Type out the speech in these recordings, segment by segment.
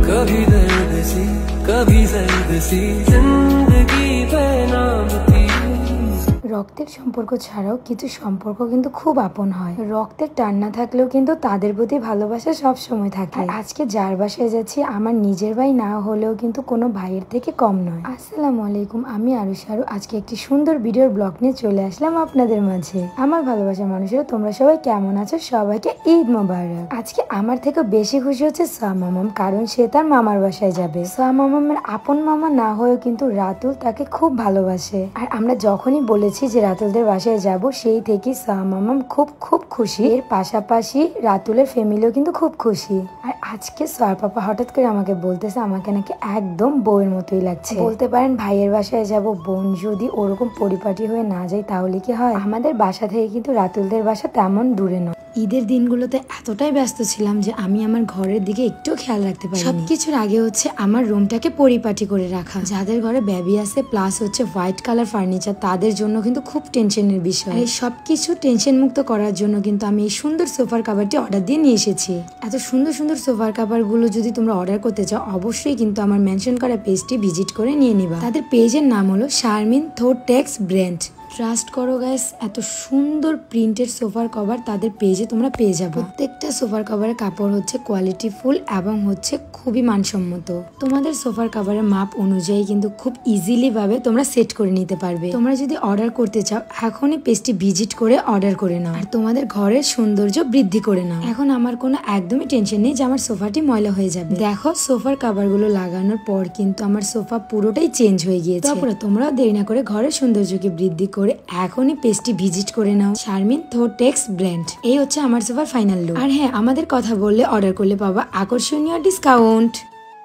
कभी दर्द सी कभी जर्द सी जिंदगी बेनाम थी। রক্তের সম্পর্ক ছাড়াও কিছু সম্পর্ক কিন্তু খুব আপন হয়। রক্তের টান না থাকলেও কিন্তু তাদের প্রতি ভালোবাসা সব সময় থাকে। আজকে যার বাসায় যাচ্ছি আমার নিজের ভাই না হলেও কিন্তু কোনো ভাইয়ের থেকে কম নয়। আসসালামু আলাইকুম, আমি আরুশারু। আজকে একটি সুন্দর ভিডিওর ব্লগ নিয়ে চলে আসলাম আপনাদের মাঝে। আমার ভালোবাসার মানুষেরা তোমরা সবাই কেমন আছো? সবাইকে ঈদ মোবারক। আজকে আমার থেকে বেশি খুশি হচ্ছে সোয়া মামাম, কারণ সে তার মামার বাসায় যাবে। সোয়া মামামের আপন মামা না হয়েও কিন্তু রাতুল তাকে খুব ভালোবাসে। আর আমরা যখনই বলেছি যে রাতুলদের বাসায় যাব, সেই থেকে সোয়া মামাম খুব খুব খুশি। এর পাশাপাশি রাতুলের ফ্যামিলিও কিন্তু খুব খুশি। আর আজকে সোয়ার পাপা হঠাৎ করে আমাকে বলতেছে আমাকে নাকি একদম বউয়ের মতোই লাগছে। বলতে পারেন ভাইয়ের বাসায় যাব, বোন যদি ওরকম পরিপাটি হয়ে না যায় তাহলে কি হয়? আমাদের বাসা থেকে কিন্তু রাতুলদের বাসা তেমন দূরে নয়। ঈদের দিনগুলোতে এতটাই ব্যস্ত ছিলাম যে আমি আমার ঘরের দিকে একটু খেয়াল রাখতে পারি। সবকিছুর আগে হচ্ছে আমার রুমটাকে পরিপাটি করে রাখা। যাদের ঘরে বেবি আছে প্লাস হচ্ছে হোয়াইট কালার ফার্নিচার, তাদের জন্য কিন্তু খুব টেনশনের বিষয়। এই সবকিছু টেনশন মুক্ত করার জন্য কিন্তু আমি এই সুন্দর সোফার কাভারটি অর্ডার দিয়ে নিয়ে এসেছি। এত সুন্দর সুন্দর সোফার কাভার গুলো যদি তোমরা অর্ডার করতে চাও, অবশ্যই কিন্তু আমার মেনশন করা পেজটি ভিজিট করে নিয়ে নিবা। তাদের পেজের নাম হলো শারমিন থোটেক্স ব্র্যান্ড। ট্রাস্ট করো গাইস, এত সুন্দর প্রিন্টেড সোফার কভার তাদের পেজে তোমরা পেয়ে যাবে। প্রত্যেকটা সোফার কভারের কাপড় হচ্ছে কোয়ালিটি ফুল এবং হচ্ছে খুবই মানসম্মত। তোমাদের সোফার কভারের মাপ অনুযায়ী কিন্তু খুব ইজিলি ভাবে তোমরা সেট করে নিতে পারবে। তোমরা যদি অর্ডার করতে চাও এখনই পেজটি ভিজিট করে অর্ডার করে নাও আর তোমাদের ঘরের সৌন্দর্য বৃদ্ধি করে নাও। এখন আমার কোনো একদমই টেনশন নেই যে আমার সোফাটি ময়লা হয়ে যাবে। দেখো সোফার কভার গুলো লাগানোর পর কিন্তু আমার সোফা পুরোটাই চেঞ্জ হয়ে গিয়েছে। তারপরে তোমরাও দেরি না করে ঘরের সৌন্দর্যকে বৃদ্ধি করে এখনই পেজটি ভিজিট করে নাও, শারমিন থোটেক্স ব্র্যান্ড। এই হচ্ছে আমার সোফার ফাইনাল লুক। আর হ্যাঁ, আমাদের কথা বললে অর্ডার করলে পাবা আকর্ষণীয় ডিসকাউন্ট।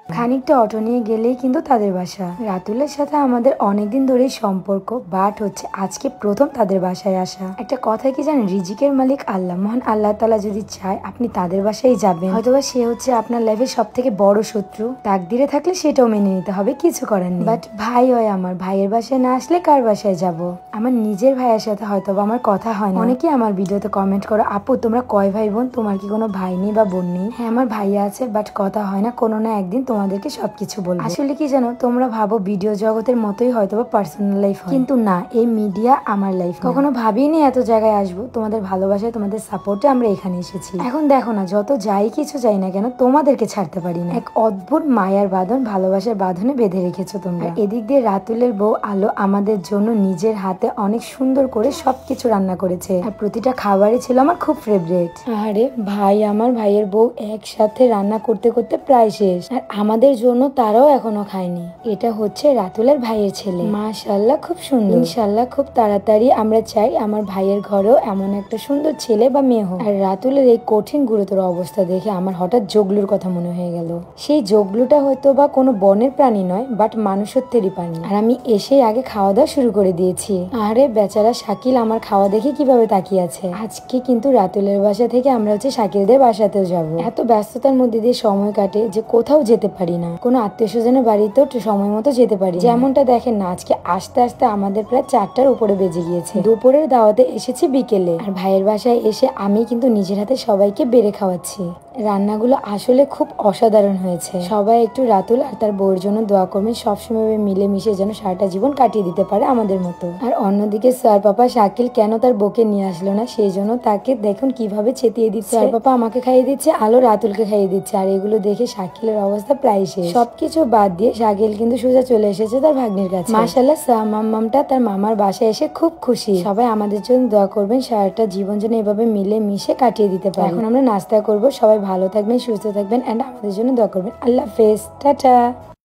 খানিকটা অটো নিয়ে গেলেই কিন্তু তাদের বাসা। রাতুলের সাথে আমাদের অনেকদিন ধরেই সম্পর্ক, বাট হচ্ছে আজকে প্রথম তাদের বাসায় আসা। একটা কথা কি জানেন, রিজিকের মালিক আল্লাহ, মহান আল্লাহ তাআলা যদি চায় আপনি তাদের বাসায় যাবেন, হয়তোবা সে হচ্ছে আপনার লাইফের সব থেকে বড় শত্রু। তাকদিরে থাকলে সেটাও মেনে নিতে হবে, কিছু করার নেই। বাট ভাই হয় আমার, ভাইয়ের বাসায় না আসলে কার বাসায় যাব? আমার নিজের ভাইয়ের সাথে হয়তোবা আমার কথা হয় না। অনেকে আমার ভিডিওতে কমেন্ট করো, আপু তোমরা কয় ভাই বোন, তোমার কি কোনো ভাই নেই বা বোন নেই? হ্যাঁ, আমার ভাইয়া আছে, বাট কথা হয় না। কোনো না একদিন তোমাদেরকে সবকিছু বলবো। আসলে কি জানো, তোমরা ভাবো ভিডিও জগতের মতোই হয়তো বা পার্সোনাল লাইফ হয়, কিন্তু না, এই মিডিয়া আমার লাইফ। কখনো ভাবিনি এত জায়গায় আসবো। তোমাদের ভালোবাসায়, তোমাদের সাপোর্টে আমরা এখানে এসেছি। এখন দেখো না, যত যাই কিছু চাই না কেন তোমাদেরকে ছাড়তে পারি না। এক অদ্ভুত মায়ার বাঁধন, ভালোবাসার বাঁধনে বেঁধে রেখেছো তোমরা। এদিক দিয়ে রাতুলের বউ আলো আমাদের জন্য নিজের হাতে অনেক সুন্দর করে সবকিছু রান্না করেছে, আর প্রতিটা খাবারই ছিল আমার খুব ফেভারিট। আরে ভাই আমার, ভাইয়ের বউ একসাথে রান্না করতে করতে প্রায় শেষ, আর আমাদের জন্য তারাও এখনো খায়নি। এটা হচ্ছে রাতুলের ভাইয়ের ছেলে, মাশাআল্লাহ খুব সুন্দর। ইনশাআল্লাহ খুব তাড়াতাড়ি আমরা চাই আমার ভাইয়ের ঘরেও এমন একটা সুন্দর ছেলে বা মেয়ে হোক। আর রাতুলের এই কঠিন গুরুতর অবস্থা দেখে আমার হঠাৎ জগলুর কথা মনে হয়ে গেল। সেই জগলুটা হয়তো বা কোনো বনের প্রাণী নয়, বাট মানুষত্বেরই প্রাণী। আর আমি এসে আগে খাওয়া দাওয়া শুরু করে দিয়েছি। আরে বেচারা শাকিল আমার খাওয়া দেখে কিভাবে তাকিয়ে আছে। আজকে কিন্তু রাতুলের বাসা থেকে আমরা হচ্ছে শাকিলদের বাসাতেও যাব। এত ব্যস্ততার মধ্যে দিয়ে সময় কাটে যে কোথাও যেতে পারি না। কোনো আত্মীয় স্বজনের বাড়িতেও সময় মতো যেতে পারি। যেমনটা দেখেন না, আজকে আস্তে আস্তে আমাদের প্রায় 4টার উপরে বেজে গিয়েছে। দুপুরের দাওয়াতে এসেছি বিকেলে, আর ভাইয়ের বাসায় এসে আমি কিন্তু নিজের হাতে সবাইকে বেড়ে খাওয়াচ্ছি। রান্নাগুলো আসলে খুব অসাধারণ হয়েছে। সবাই একটু রাতুল আর তার বউয়ের জন্য দোয়া করবেন, সবসময় মিলেমিশে যেন সারাটা জীবন কাটিয়ে দিতে পারে আমাদের মতো। আর অন্যদিকে সোয়ার পাপা শাকিল কেন তার বউকে নিয়ে আসলো না, সেই জন্য তাকে দেখুন কিভাবে চেতিয়ে দিচ্ছে। সোয়ার পাপা আমাকে খাইয়ে দিচ্ছে, আলো রাতুলকে খাইয়ে দিচ্ছে, আর এগুলো দেখে শাকিলের অবস্থা প্রায় শেষ। সবকিছু বাদ দিয়ে শাকিল কিন্তু সোজা চলে এসেছে তার ভাগ্নির কাছে। মাশাআল্লাহ, সোয়া মাম্মামটা তার মামার বাসায় এসে খুব খুশি। সবাই আমাদের জন্য দোয়া করবেন, সারাটা জীবন যেন এভাবে মিলে মিশে কাটিয়ে দিতে পারে। এখন আমরা নাস্তা করবো, সবাই ভালো থাকবেন, সুস্থ থাকবেন, এন্ড আমাদের জন্য দোয়া করবেন। আল্লাহ হাফেজ, টাটা।